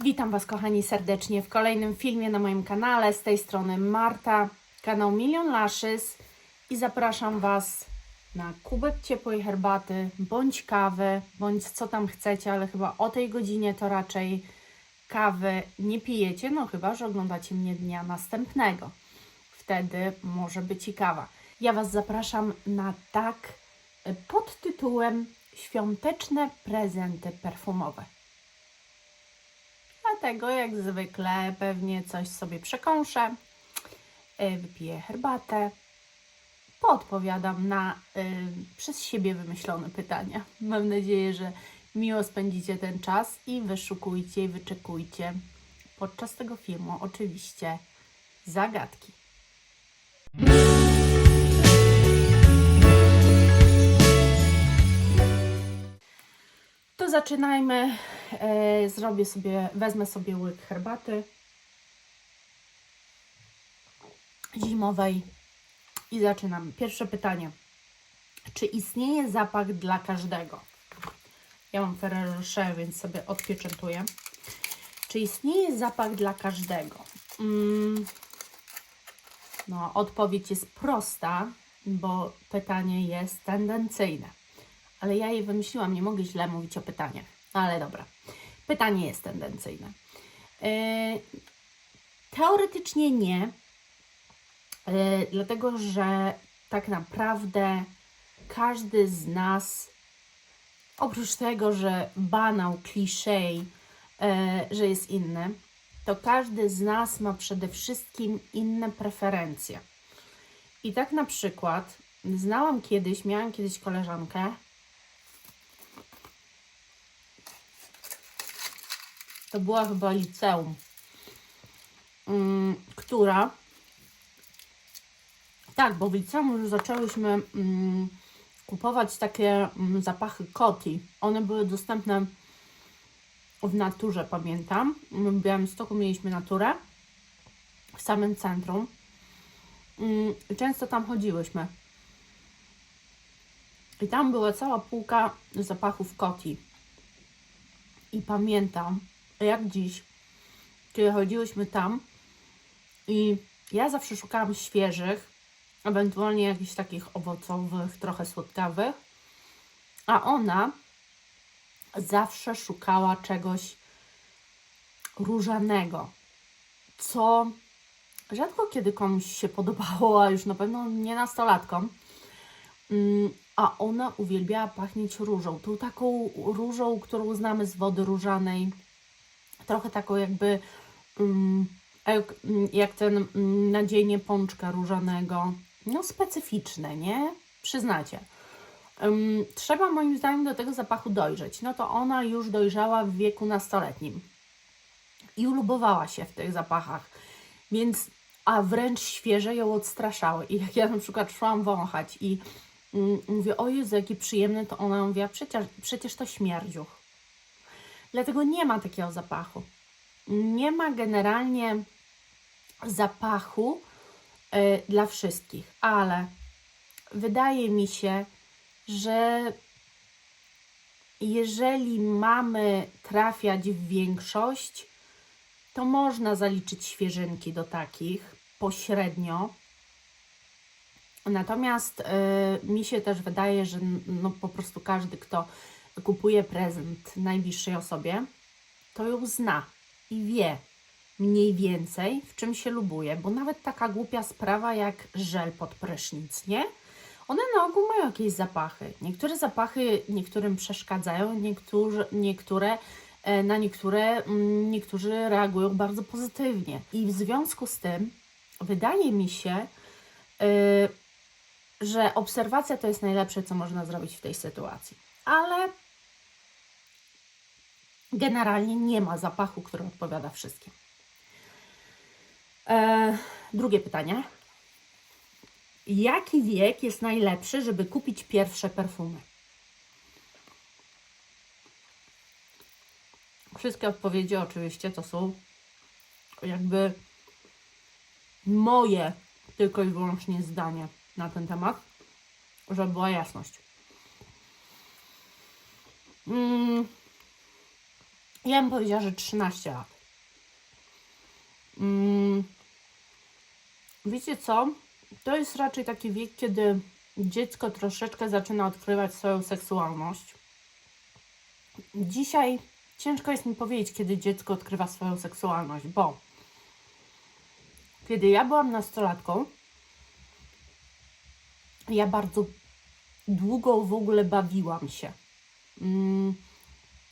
Witam Was, kochani, serdecznie w kolejnym filmie na moim kanale. Z tej strony Marta, kanał Million Lashes i zapraszam Was na kubek ciepłej herbaty, bądź kawy, bądź co tam chcecie, ale chyba o tej godzinie to raczej kawy nie pijecie, no chyba że oglądacie mnie dnia następnego. Wtedy może być i kawa. Ja Was zapraszam na pod tytułem Świąteczne prezenty perfumowe. Dlatego jak zwykle pewnie coś sobie przekąszę, wypiję herbatę, poodpowiadam na przez siebie wymyślone pytania. Mam nadzieję, że miło spędzicie ten czas i wyszukujcie i wyczekujcie podczas tego filmu oczywiście zagadki. To zaczynajmy. Wezmę sobie łyk herbaty zimowej i zaczynam. Pierwsze pytanie. Czy istnieje zapach dla każdego? Ja mam Ferrero Rocher, więc sobie odpieczętuję. Czy istnieje zapach dla każdego? No, odpowiedź jest prosta, bo pytanie jest tendencyjne. Ale ja je wymyśliłam, nie mogę źle mówić o pytaniach. Ale dobra. Pytanie jest tendencyjne. Teoretycznie nie, dlatego że tak naprawdę każdy z nas, oprócz tego, że banał, kliszej, że jest inny, to każdy z nas ma przede wszystkim inne preferencje. I tak na przykład miałam kiedyś koleżankę, to była chyba liceum, która, tak, bo w liceum już zaczęłyśmy kupować takie zapachy Coty. One były dostępne w Naturze, pamiętam. My w Białymstoku mieliśmy Naturę w samym centrum. Często tam chodziłyśmy. I tam była cała półka zapachów Coty. I pamiętam, jak dziś, kiedy chodziłyśmy tam i ja zawsze szukałam świeżych, ewentualnie jakichś takich owocowych, trochę słodkawych, a ona zawsze szukała czegoś różanego, co rzadko kiedy komuś się podobało, a już na pewno nie nastolatkom. A ona uwielbiała pachnieć różą, tą taką różą, którą znamy z wody różanej, trochę taką jakby jak ten nadzienie pączka różanego, no specyficzne, nie? Przyznacie. Trzeba moim zdaniem do tego zapachu dojrzeć. No to ona już dojrzała w wieku nastoletnim i ulubowała się w tych zapachach, więc a wręcz świeże ją odstraszały. I jak ja na przykład szłam wąchać i mówię, o Jezu, jaki przyjemny, to ona mówiła, przecież to śmierdziuch. Dlatego nie ma takiego zapachu. Nie ma generalnie zapachu dla wszystkich, ale wydaje mi się, że jeżeli mamy trafiać w większość, to można zaliczyć świeżynki do takich pośrednio. Natomiast mi się też wydaje, że no po prostu każdy, kto kupuje prezent najbliższej osobie, to ją zna i wie mniej więcej, w czym się lubuje, bo nawet taka głupia sprawa jak żel pod prysznic, nie? One na ogół mają jakieś zapachy. Niektóre zapachy niektórym przeszkadzają, niektórzy reagują bardzo pozytywnie. I w związku z tym wydaje mi się, że obserwacja to jest najlepsze, co można zrobić w tej sytuacji. Ale generalnie nie ma zapachu, który odpowiada wszystkim. Drugie pytanie. Jaki wiek jest najlepszy, żeby kupić pierwsze perfumy? Wszystkie odpowiedzi oczywiście to są jakby moje tylko i wyłącznie zdanie na ten temat, żeby była jasność. Ja bym powiedziała, że 13 lat. Wiecie co? To jest raczej taki wiek, kiedy dziecko troszeczkę zaczyna odkrywać swoją seksualność. Dzisiaj ciężko jest mi powiedzieć, kiedy dziecko odkrywa swoją seksualność, bo kiedy ja byłam nastolatką, ja bardzo długo w ogóle bawiłam się.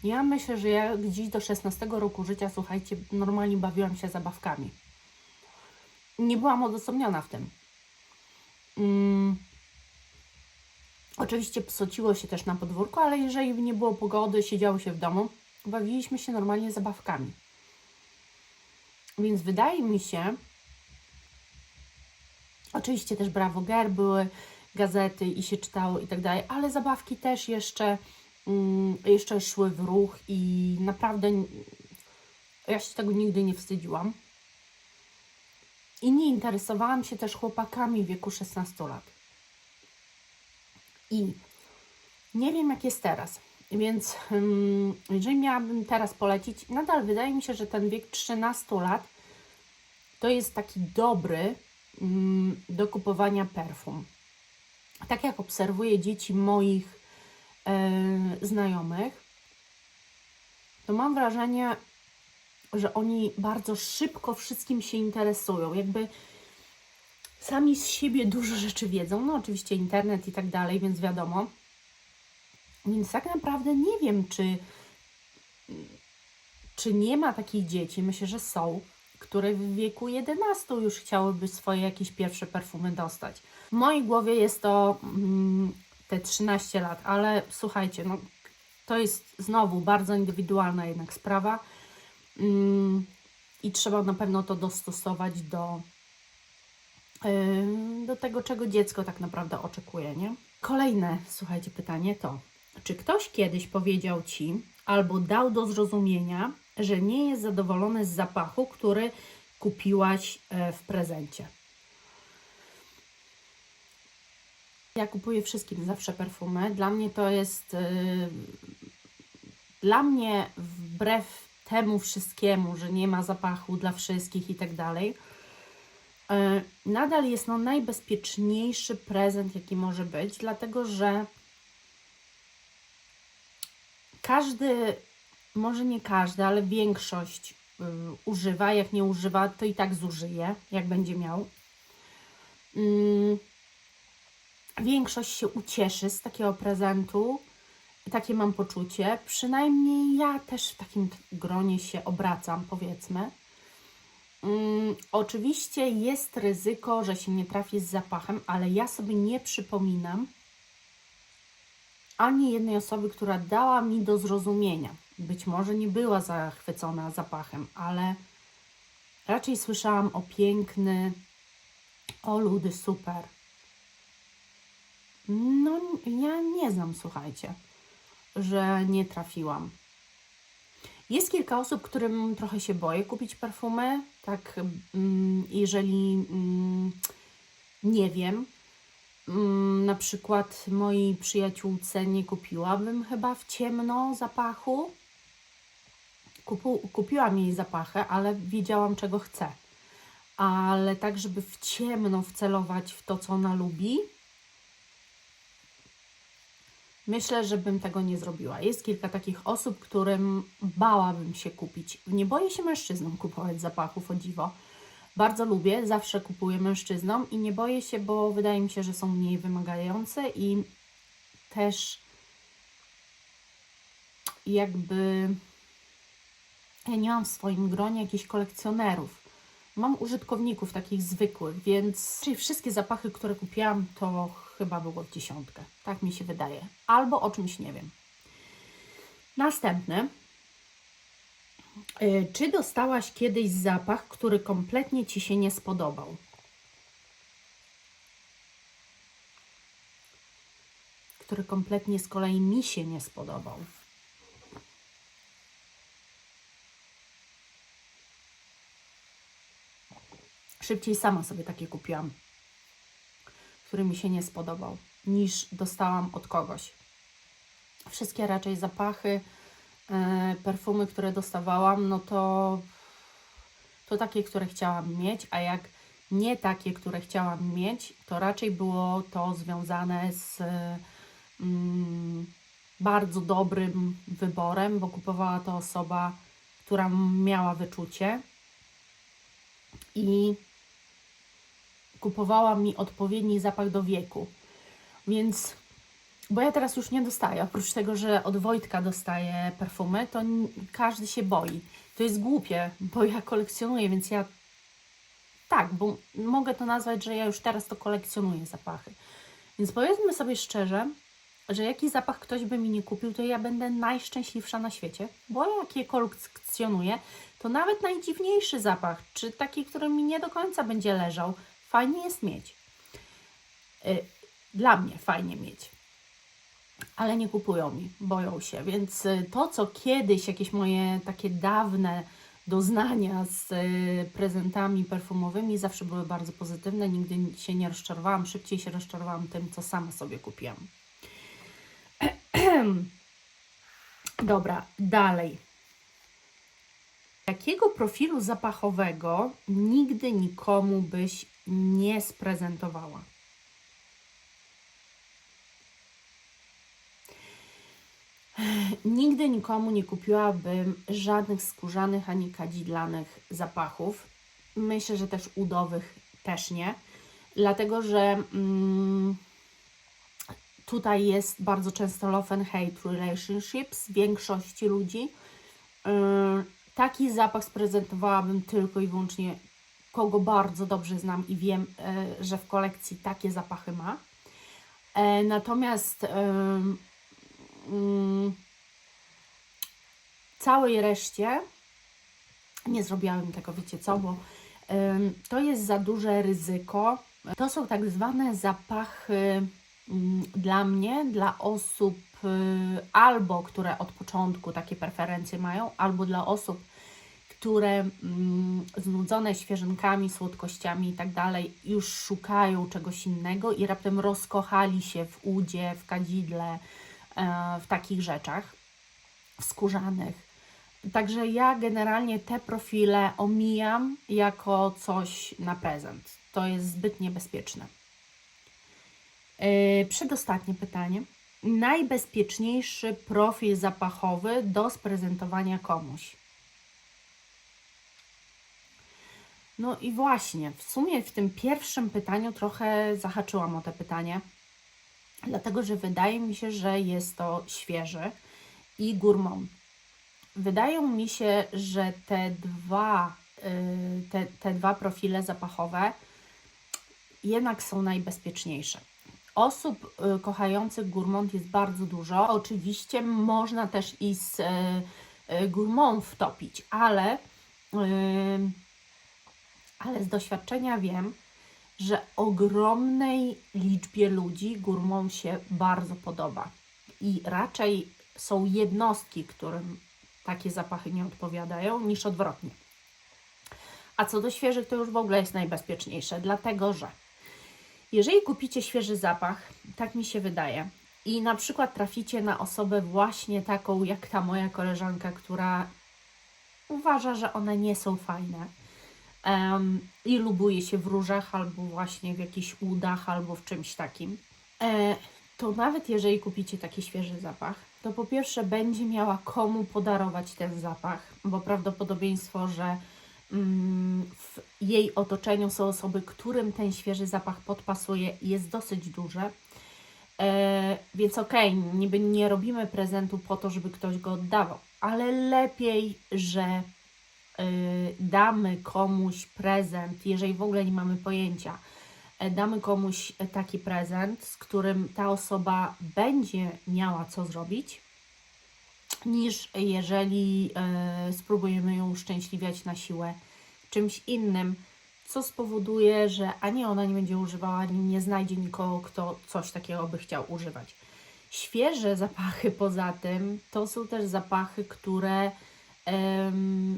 Ja myślę, że ja gdzieś do 16 roku życia, słuchajcie, normalnie bawiłam się zabawkami. Nie byłam odosobniona w tym. Oczywiście psociło się też na podwórku, ale jeżeli nie było pogody, siedziało się w domu, bawiliśmy się normalnie zabawkami. Więc wydaje mi się, oczywiście też Brawo Girl były gazety i się czytało i tak dalej, ale zabawki też jeszcze szły w ruch i naprawdę ja się tego nigdy nie wstydziłam. I nie interesowałam się też chłopakami w wieku 16 lat. I nie wiem, jak jest teraz, więc jeżeli miałabym teraz polecić, nadal wydaje mi się, że ten wiek 13 lat to jest taki dobry do kupowania perfum. Tak jak obserwuję dzieci moich znajomych, to mam wrażenie, że oni bardzo szybko wszystkim się interesują. Jakby sami z siebie dużo rzeczy wiedzą. No oczywiście internet i tak dalej, więc wiadomo. Więc tak naprawdę nie wiem, czy nie ma takich dzieci, myślę, że są, które w wieku 11 już chciałyby swoje jakieś pierwsze perfumy dostać. W mojej głowie jest to te 13 lat, ale słuchajcie, no, to jest znowu bardzo indywidualna jednak sprawa i trzeba na pewno to dostosować do tego, czego dziecko tak naprawdę oczekuje, nie? Kolejne, słuchajcie, pytanie to, czy ktoś kiedyś powiedział Ci albo dał do zrozumienia, że nie jest zadowolony z zapachu, który kupiłaś w prezencie? Ja kupuję wszystkim zawsze perfumy. Dla mnie to jest, dla mnie wbrew temu wszystkiemu, że nie ma zapachu dla wszystkich i tak dalej, nadal jest najbezpieczniejszy prezent, jaki może być, dlatego że każdy, może nie każdy, ale większość używa. Jak nie używa, to i tak zużyje, jak będzie miał. Większość się ucieszy z takiego prezentu. Takie mam poczucie. Przynajmniej ja też w takim gronie się obracam, powiedzmy. Oczywiście jest ryzyko, że się nie trafi z zapachem, ale ja sobie nie przypominam ani jednej osoby, która dała mi do zrozumienia. Być może nie była zachwycona zapachem, ale raczej słyszałam o piękny, o ludy, super. No, ja nie znam, słuchajcie, że nie trafiłam. Jest kilka osób, którym trochę się boję kupić perfumy, tak, jeżeli nie wiem, na przykład mojej przyjaciółce nie kupiłabym chyba w ciemno zapachu. Kupiłam jej zapachę, ale wiedziałam, czego chce. Ale tak, żeby w ciemno wcelować w to, co ona lubi, myślę, że bym tego nie zrobiła. Jest kilka takich osób, którym bałabym się kupić. Nie boję się mężczyznom kupować zapachów, o dziwo. Bardzo lubię, zawsze kupuję mężczyznom i nie boję się, bo wydaje mi się, że są mniej wymagające i też jakby ja nie mam w swoim gronie jakichś kolekcjonerów. Mam użytkowników takich zwykłych, więc czyli wszystkie zapachy, które kupiłam, to chyba było w 10. Tak mi się wydaje. Albo o czymś nie wiem. Następny. Czy dostałaś kiedyś zapach, który kompletnie Ci się nie spodobał? Który kompletnie z kolei mi się nie spodobał. Szybciej sama sobie takie kupiłam, który mi się nie spodobał, niż dostałam od kogoś. Wszystkie raczej zapachy perfumy, które dostawałam, no to takie, które chciałam mieć, a jak nie takie, które chciałam mieć, to raczej było to związane z bardzo dobrym wyborem, bo kupowała to osoba, która miała wyczucie i kupowała mi odpowiedni zapach do wieku. Więc, bo ja teraz już nie dostaję, oprócz tego, że od Wojtka dostaję perfumy, to każdy się boi. To jest głupie, bo ja kolekcjonuję, więc ja tak, bo mogę to nazwać, że ja już teraz to kolekcjonuję zapachy. Więc powiedzmy sobie szczerze, że jaki zapach ktoś by mi nie kupił, to ja będę najszczęśliwsza na świecie, bo jak je kolekcjonuję, to nawet najdziwniejszy zapach, czy taki, który mi nie do końca będzie leżał, fajnie jest mieć. Dla mnie fajnie mieć. Ale nie kupują mi, boją się. Więc to, co kiedyś, jakieś moje takie dawne doznania z prezentami perfumowymi zawsze były bardzo pozytywne, nigdy się nie rozczarowałam, szybciej się rozczarowałam tym, co sama sobie kupiłam. Dobra, dalej. Jakiego profilu zapachowego nigdy nikomu byś nie sprezentowała? Nigdy nikomu nie kupiłabym żadnych skórzanych ani kadzidlanych zapachów. Myślę, że też udowych też nie. Dlatego, że tutaj jest bardzo często love and hate relationships większości ludzi. Taki zapach sprezentowałabym tylko i wyłącznie kogo bardzo dobrze znam i wiem, że w kolekcji takie zapachy ma. Natomiast całej reszcie nie zrobiłabym tego, wiecie co, bo to jest za duże ryzyko. To są tak zwane zapachy dla mnie, dla osób albo które od początku takie preferencje mają, albo dla osób, które znudzone świeżynkami, słodkościami i tak dalej już szukają czegoś innego i raptem rozkochali się w udzie, w kadzidle, w takich rzeczach, w skórzanych. Także ja generalnie te profile omijam jako coś na prezent. To jest zbyt niebezpieczne. Przedostatnie pytanie. Najbezpieczniejszy profil zapachowy do sprezentowania komuś? No i właśnie, w sumie w tym pierwszym pytaniu trochę zahaczyłam o to pytanie, dlatego że wydaje mi się, że jest to świeży i gourmand. Wydaje mi się, że te dwa profile zapachowe jednak są najbezpieczniejsze. Osób kochających gourmand jest bardzo dużo. Oczywiście można też i z gourmand wtopić, ale z doświadczenia wiem, że ogromnej liczbie ludzi gourmand się bardzo podoba. I raczej są jednostki, którym takie zapachy nie odpowiadają, niż odwrotnie. A co do świeżych, to już w ogóle jest najbezpieczniejsze, dlatego że jeżeli kupicie świeży zapach, tak mi się wydaje, i na przykład traficie na osobę właśnie taką jak ta moja koleżanka, która uważa, że one nie są fajne i lubuje się w różach albo właśnie w jakichś udach albo w czymś takim, to nawet jeżeli kupicie taki świeży zapach, to po pierwsze będzie miała komu podarować ten zapach, bo prawdopodobieństwo, że w jej otoczeniu są osoby, którym ten świeży zapach podpasuje, jest dosyć duże. Więc okej, niby nie robimy prezentu po to, żeby ktoś go oddawał, ale lepiej, że damy komuś prezent, jeżeli w ogóle nie mamy pojęcia, damy komuś taki prezent, z którym ta osoba będzie miała co zrobić, niż jeżeli spróbujemy ją uszczęśliwiać na siłę czymś innym, co spowoduje, że ani ona nie będzie używała, ani nie znajdzie nikogo, kto coś takiego by chciał używać. Świeże zapachy poza tym to są też zapachy, które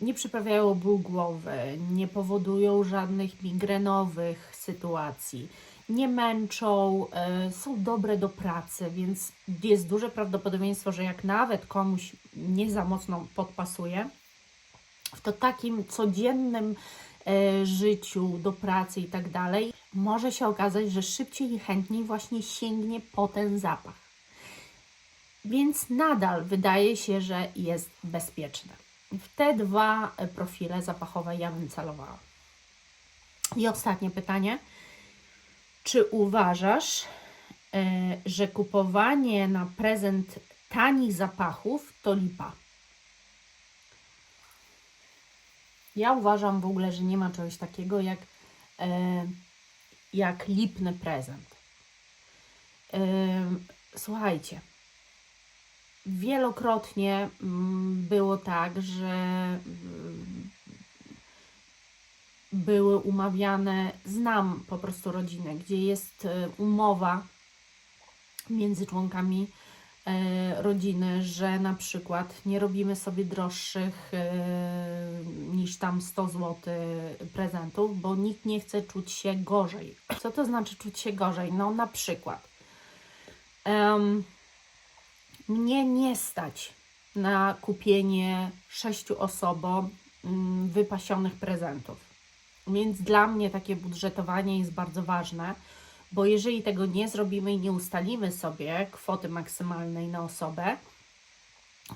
nie przyprawiają ból głowy, nie powodują żadnych migrenowych sytuacji, nie męczą, są dobre do pracy, więc jest duże prawdopodobieństwo, że jak nawet komuś nie za mocno podpasuje, w to takim codziennym życiu, do pracy i tak dalej, może się okazać, że szybciej i chętniej właśnie sięgnie po ten zapach. Więc nadal wydaje się, że jest bezpieczne. W te dwa profile zapachowe ja bym celowała. I ostatnie pytanie. Czy uważasz, że kupowanie na prezent tanich zapachów to lipa? Ja uważam w ogóle, że nie ma czegoś takiego jak lipny prezent. Słuchajcie, wielokrotnie było tak, że były umawiane, znam po prostu rodzinę, gdzie jest umowa między członkami rodziny, że na przykład nie robimy sobie droższych niż tam 100 zł prezentów, bo nikt nie chce czuć się gorzej. Co to znaczy czuć się gorzej? No na przykład mnie nie stać na kupienie 6 osobom wypasionych prezentów. Więc dla mnie takie budżetowanie jest bardzo ważne, bo jeżeli tego nie zrobimy i nie ustalimy sobie kwoty maksymalnej na osobę,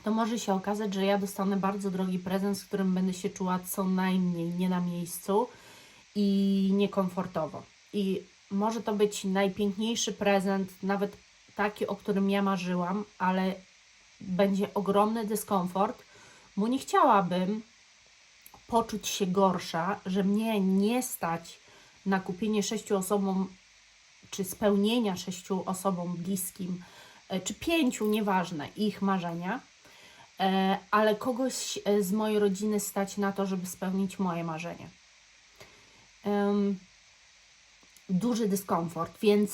to może się okazać, że ja dostanę bardzo drogi prezent, z którym będę się czuła co najmniej nie na miejscu i niekomfortowo. I może to być najpiękniejszy prezent, nawet taki, o którym ja marzyłam, ale będzie ogromny dyskomfort, bo nie chciałabym poczuć się gorsza, że mnie nie stać na kupienie 6 osobom, czy spełnienia 6 osobom bliskim, czy 5, nieważne, ich marzenia, ale kogoś z mojej rodziny stać na to, żeby spełnić moje marzenie. Duży dyskomfort, więc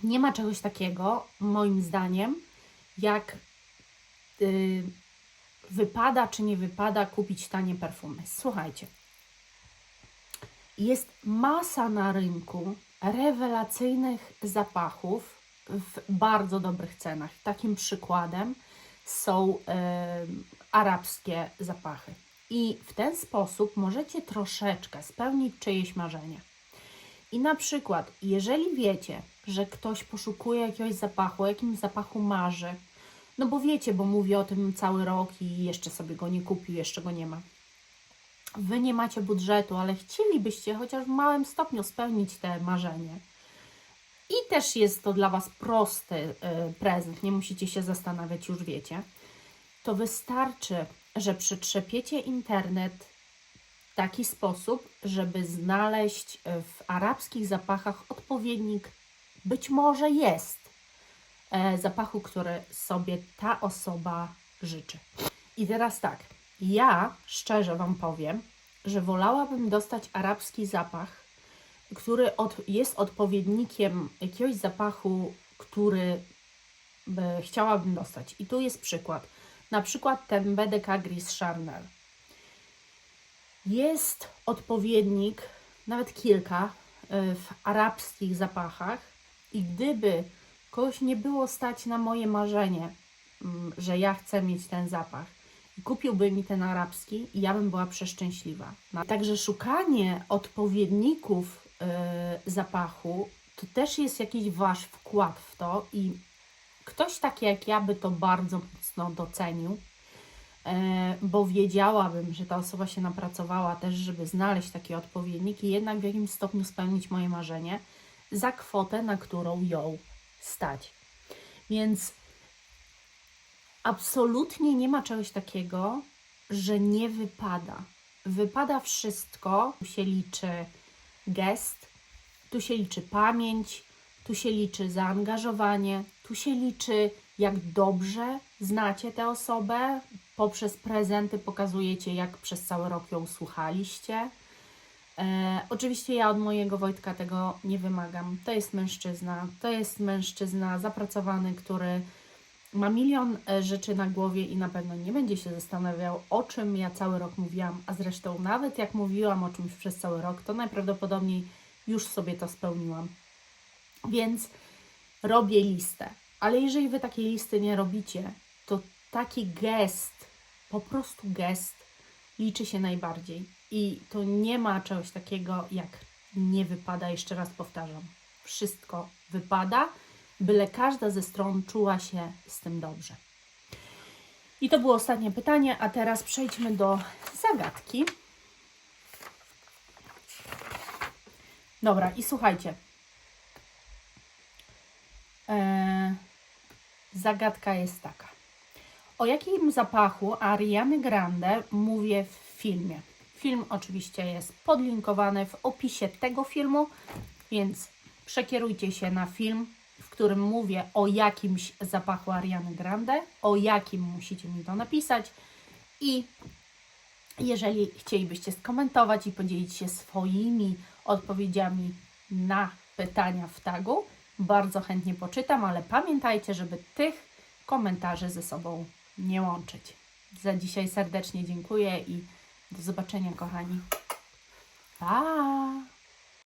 nie ma czegoś takiego, moim zdaniem, jak wypada czy nie wypada kupić tanie perfumy. Słuchajcie, jest masa na rynku rewelacyjnych zapachów w bardzo dobrych cenach. Takim przykładem są arabskie zapachy. I w ten sposób możecie troszeczkę spełnić czyjeś marzenie. I na przykład, jeżeli wiecie, że ktoś poszukuje jakiegoś zapachu, o jakimś zapachu marzy, no bo wiecie, bo mówi o tym cały rok i jeszcze sobie go nie kupił, jeszcze go nie ma. Wy nie macie budżetu, ale chcielibyście chociaż w małym stopniu spełnić te marzenie. I też jest to dla Was prosty prezent, nie musicie się zastanawiać, już wiecie. To wystarczy, że przetrzepiecie internet w taki sposób, żeby znaleźć w arabskich zapachach odpowiednik, być może jest, zapachu, który sobie ta osoba życzy. I teraz tak, ja szczerze Wam powiem, że wolałabym dostać arabski zapach, który jest odpowiednikiem jakiegoś zapachu, który chciałabym dostać. I tu jest przykład. Na przykład ten BDK Gris Charnel. Jest odpowiednik, nawet kilka, w arabskich zapachach i gdyby kogoś nie było stać na moje marzenie, że ja chcę mieć ten zapach i kupiłby mi ten arabski, i ja bym była przeszczęśliwa. Także szukanie odpowiedników zapachu to też jest jakiś Wasz wkład w to i ktoś taki jak ja by to bardzo mocno docenił, bo wiedziałabym, że ta osoba się napracowała też, żeby znaleźć taki odpowiednik i jednak w jakimś stopniu spełnić moje marzenie za kwotę, na którą ją stać. Więc absolutnie nie ma czegoś takiego, że nie wypada. Wypada wszystko. Tu się liczy gest, tu się liczy pamięć, tu się liczy zaangażowanie, tu się liczy, jak dobrze znacie tę osobę. Poprzez prezenty pokazujecie, jak przez cały rok ją słuchaliście. Oczywiście ja od mojego Wojtka tego nie wymagam. To jest mężczyzna zapracowany, który ma milion rzeczy na głowie i na pewno nie będzie się zastanawiał, o czym ja cały rok mówiłam, a zresztą nawet jak mówiłam o czymś przez cały rok, to najprawdopodobniej już sobie to spełniłam. Więc robię listę. Ale jeżeli Wy takiej listy nie robicie, to taki gest, po prostu gest, liczy się najbardziej. I to nie ma czegoś takiego jak nie wypada, jeszcze raz powtarzam. Wszystko wypada, byle każda ze stron czuła się z tym dobrze. I to było ostatnie pytanie, a teraz przejdźmy do zagadki. Dobra, i słuchajcie. Zagadka jest taka. O jakim zapachu Ariany Grande mówię w filmie? Film oczywiście jest podlinkowany w opisie tego filmu, więc przekierujcie się na film, w którym mówię o jakimś zapachu Ariany Grande, o jakim musicie mi to napisać i jeżeli chcielibyście skomentować i podzielić się swoimi odpowiedziami na pytania w tagu, bardzo chętnie poczytam, ale pamiętajcie, żeby tych komentarzy ze sobą nie łączyć. Za dzisiaj serdecznie dziękuję i do zobaczenia, kochani. Pa!